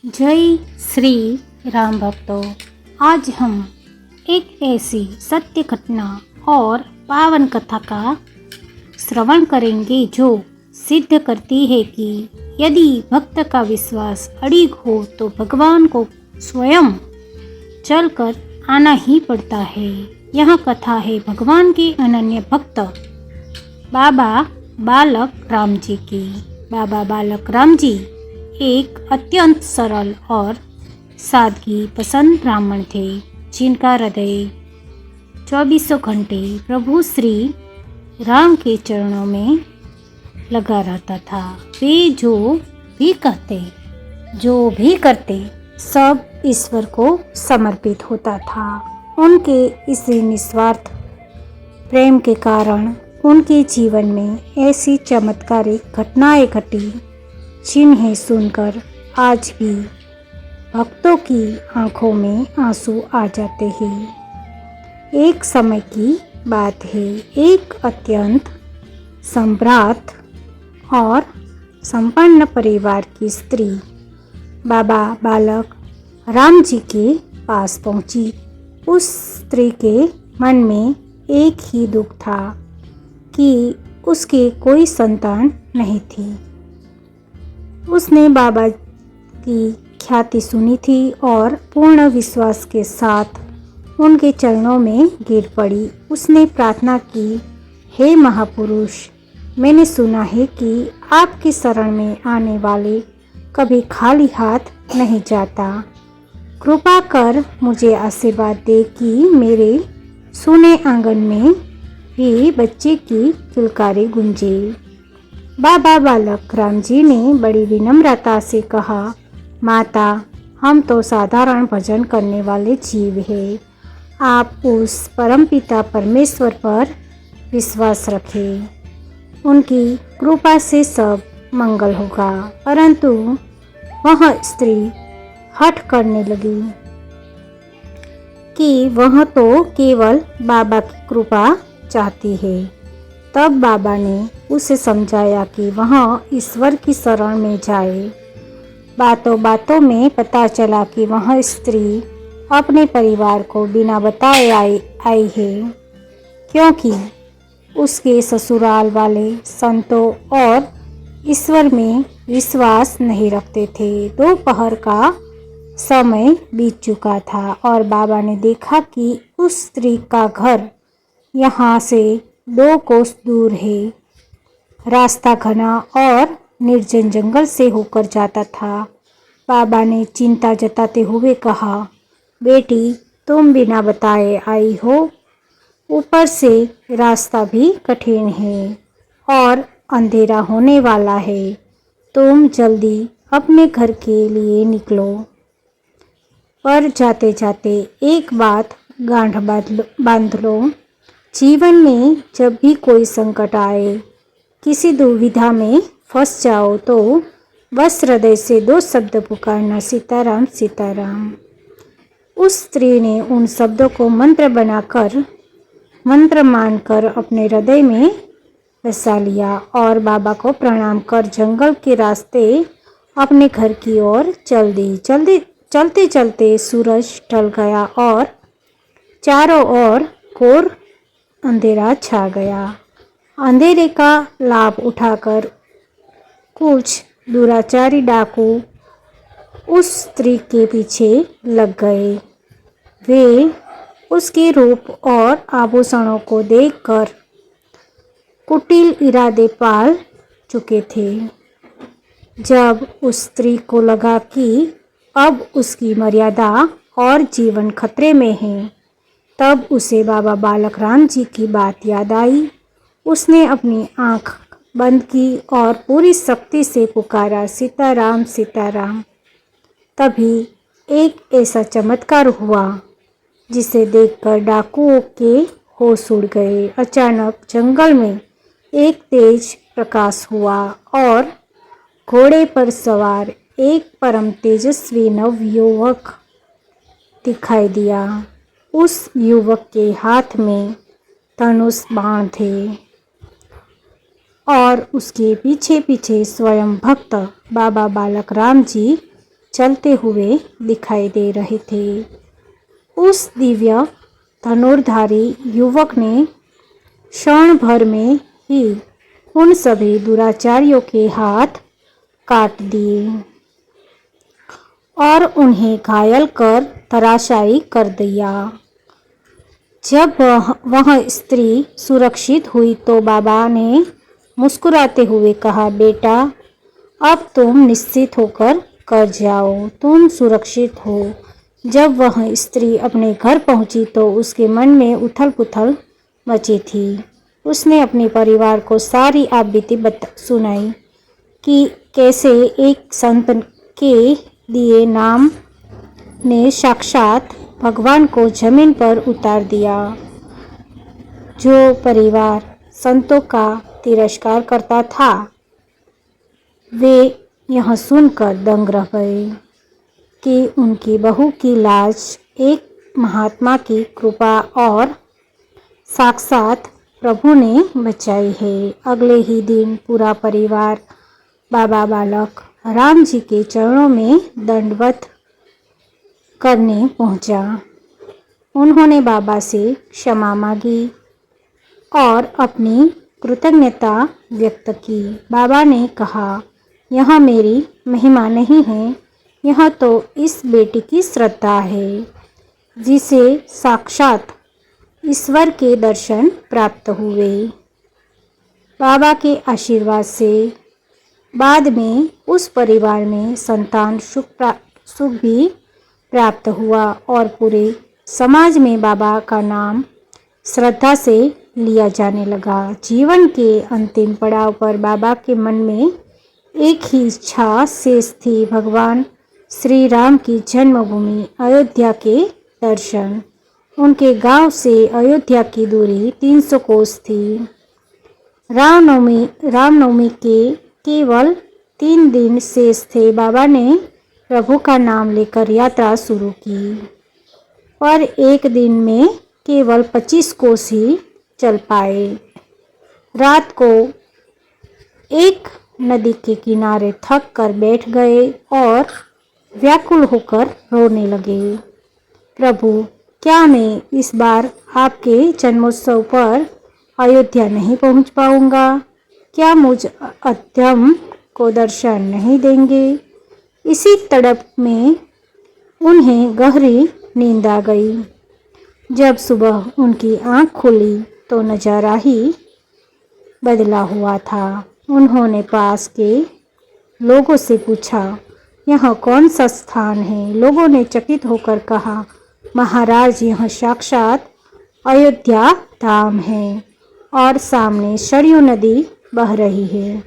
जय श्री राम भक्तों। आज हम एक ऐसी सत्य घटना और पावन कथा का श्रवण करेंगे जो सिद्ध करती है कि यदि भक्त का विश्वास अड़िग हो तो भगवान को स्वयं चलकर आना ही पड़ता है। यह कथा है भगवान के अनन्य भक्त बाबा बालक राम जी की। बाबा बालक राम जी एक अत्यंत सरल और सादगी पसंद ब्राह्मण थे, जिनका हृदय 24 घंटे प्रभु श्री राम के चरणों में लगा रहता था। वे जो भी करते सब ईश्वर को समर्पित होता था। उनके इसी निस्वार्थ प्रेम के कारण उनके जीवन में ऐसी चमत्कारिक घटनाएं घटी जिन्हें सुनकर आज भी भक्तों की आंखों में आंसू आ जाते हैं। एक समय की बात है, एक अत्यंत सम्भ्रात और संपन्न परिवार की स्त्री बाबा बालक राम जी के पास पहुंची। उस स्त्री के मन में एक ही दुख था कि उसके कोई संतान नहीं थी। उसने बाबा की ख्याति सुनी थी और पूर्ण विश्वास के साथ उनके चरणों में गिर पड़ी। उसने प्रार्थना की, हे महापुरुष, मैंने सुना है कि आपकी शरण में आने वाले कभी खाली हाथ नहीं जाता। कृपा कर मुझे आशीर्वाद दे कि मेरे सुने आंगन में भी बच्चे की किलकारी गूंजे। बाबा बालक राम जी ने बड़ी विनम्रता से कहा, माता, हम तो साधारण भजन करने वाले जीव हैं। आप उस परमपिता परमेश्वर पर विश्वास रखें, उनकी कृपा से सब मंगल होगा। परंतु वह स्त्री हठ करने लगी कि वह तो केवल बाबा की कृपा चाहती है। तब बाबा ने उसे समझाया कि वह ईश्वर की शरण में जाए। बातों बातों में पता चला कि वह स्त्री अपने परिवार को बिना बताए आई है, क्योंकि उसके ससुराल वाले संतों और ईश्वर में विश्वास नहीं रखते थे। दोपहर का समय बीत चुका था और बाबा ने देखा कि उस स्त्री का घर यहाँ से 2 कोस दूर है। रास्ता घना और निर्जन जंगल से होकर जाता था। बाबा ने चिंता जताते हुए कहा, बेटी, तुम बिना बताए आई हो, ऊपर से रास्ता भी कठिन है और अंधेरा होने वाला है। तुम जल्दी अपने घर के लिए निकलो। पर जाते जाते एक बात गांठ बांध लो, जीवन में जब भी कोई संकट आए, किसी दुविधा में फंस जाओ तो बस हृदय से 2 शब्द पुकारना, सीताराम सीताराम। उस स्त्री ने उन शब्दों को मंत्र मानकर अपने हृदय में बसा लिया और बाबा को प्रणाम कर जंगल के रास्ते अपने घर की ओर चल दी। चलते चलते सूरज ढल गया और चारों ओर घोर अंधेरा छा गया। अंधेरे का लाभ उठाकर कुछ दुराचारी डाकू उस स्त्री के पीछे लग गए। वे उसके रूप और आभूषणों को देखकर कुटिल इरादे पाल चुके थे। जब उस स्त्री को लगा कि अब उसकी मर्यादा और जीवन खतरे में है, तब उसे बाबा बालक राम जी की बात याद आई। उसने अपनी आंख बंद की और पूरी शक्ति से पुकारा, सीताराम सीताराम। तभी एक ऐसा चमत्कार हुआ जिसे देखकर डाकुओं के होश उड़ गए। अचानक जंगल में एक तेज प्रकाश हुआ और घोड़े पर सवार एक परम तेजस्वी नवयुवक दिखाई दिया। उस युवक के हाथ में धनुष बाण थे और उसके पीछे पीछे स्वयं भक्त बाबा बालक राम जी चलते हुए दिखाई दे रहे थे। उस दिव्य धनुर्धारी युवक ने क्षण भर में ही उन सभी दुराचारियों के हाथ काट दिए और उन्हें घायल कर धराशायी कर दिया। जब वह स्त्री सुरक्षित हुई तो बाबा ने मुस्कुराते हुए कहा, बेटा, अब तुम निश्चित होकर कर जाओ, तुम सुरक्षित हो। जब वह स्त्री अपने घर पहुंची तो उसके मन में उथल पुथल मची थी। उसने अपने परिवार को सारी आपबीती सुनाई कि कैसे एक संत के दिए नाम ने साक्षात भगवान को जमीन पर उतार दिया। जो परिवार संतों का तिरस्कार करता था वे यह सुनकर दंग रह गए कि उनकी बहू की लाज एक महात्मा की कृपा और साक्षात प्रभु ने बचाई है। अगले ही दिन पूरा परिवार बाबा बालक राम जी के चरणों में दंडवत करने पहुंचा। उन्होंने बाबा से क्षमा मांगी और अपनी कृतज्ञता व्यक्त की। बाबा ने कहा, यह मेरी महिमा नहीं है, यह तो इस बेटी की श्रद्धा है जिसे साक्षात ईश्वर के दर्शन प्राप्त हुए। बाबा के आशीर्वाद से बाद में उस परिवार में संतान सुख भी प्राप्त हुआ और पूरे समाज में बाबा का नाम श्रद्धा से लिया जाने लगा। जीवन के अंतिम पड़ाव पर बाबा के मन में एक ही इच्छा शेष थी, भगवान श्री राम की जन्मभूमि अयोध्या के दर्शन। उनके गांव से अयोध्या की दूरी 300 कोस थी। रामनवमी के केवल 3 दिन शेष थे। बाबा ने प्रभु का नाम लेकर यात्रा शुरू की, पर एक दिन में केवल 25 कोस ही चल पाए। रात को एक नदी के किनारे थक कर बैठ गए और व्याकुल होकर रोने लगे। प्रभु, क्या मैं इस बार आपके जन्मोत्सव पर अयोध्या नहीं पहुंच पाऊंगा? क्या मुझ अधम को दर्शन नहीं देंगे? इसी तड़प में उन्हें गहरी नींद आ गई। जब सुबह उनकी आंख खुली तो नजारा ही बदला हुआ था। उन्होंने पास के लोगों से पूछा, यह कौन सा स्थान है? लोगों ने चकित होकर कहा, महाराज, यह साक्षात अयोध्या धाम है और सामने सरयू नदी बह रही है।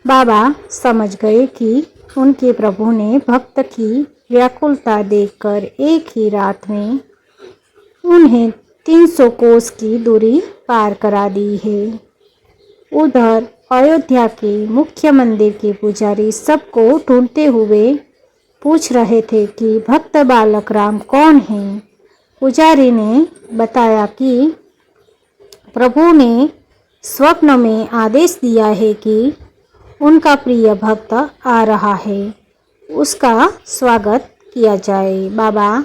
बाबा समझ गए कि उनके प्रभु ने भक्त की व्याकुलता देखकर एक ही रात में उन्हें 300 कोस की दूरी पार करा दी है। उधर अयोध्या के मुख्य मंदिर के पुजारी सबको ढूंढते हुए पूछ रहे थे कि भक्त बालक राम कौन है। पुजारी ने बताया कि प्रभु ने स्वप्न में आदेश दिया है कि उनका प्रिय भक्त आ रहा है, उसका स्वागत किया जाए। बाबा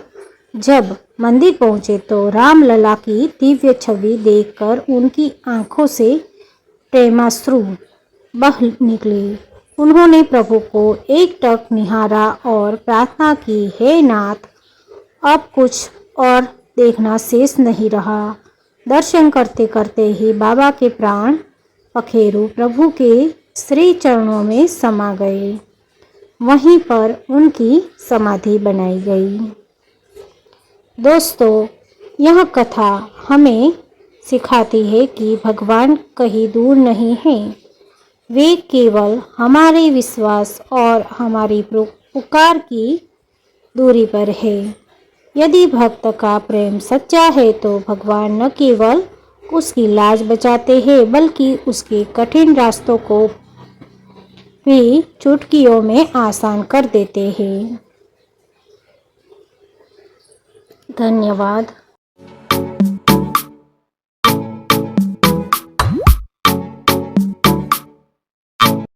जब मंदिर पहुंचे तो रामलला की दिव्य छवि देखकर उनकी आंखों से प्रेमाश्रु बह निकले। उन्होंने प्रभु को एकटक निहारा और प्रार्थना की, हे नाथ, अब कुछ और देखना शेष नहीं रहा। दर्शन करते करते ही बाबा के प्राण पखेरु प्रभु के श्री चरणों में समा गए। वहीं पर उनकी समाधि बनाई गई। दोस्तों, यह कथा हमें सिखाती है कि भगवान कहीं दूर नहीं है, वे केवल हमारे विश्वास और हमारी पुकार की दूरी पर है। यदि भक्त का प्रेम सच्चा है तो भगवान न केवल उसकी लाज बचाते हैं बल्कि उसके कठिन रास्तों को भी चुटकियों में आसान कर देते हैं। धन्यवाद।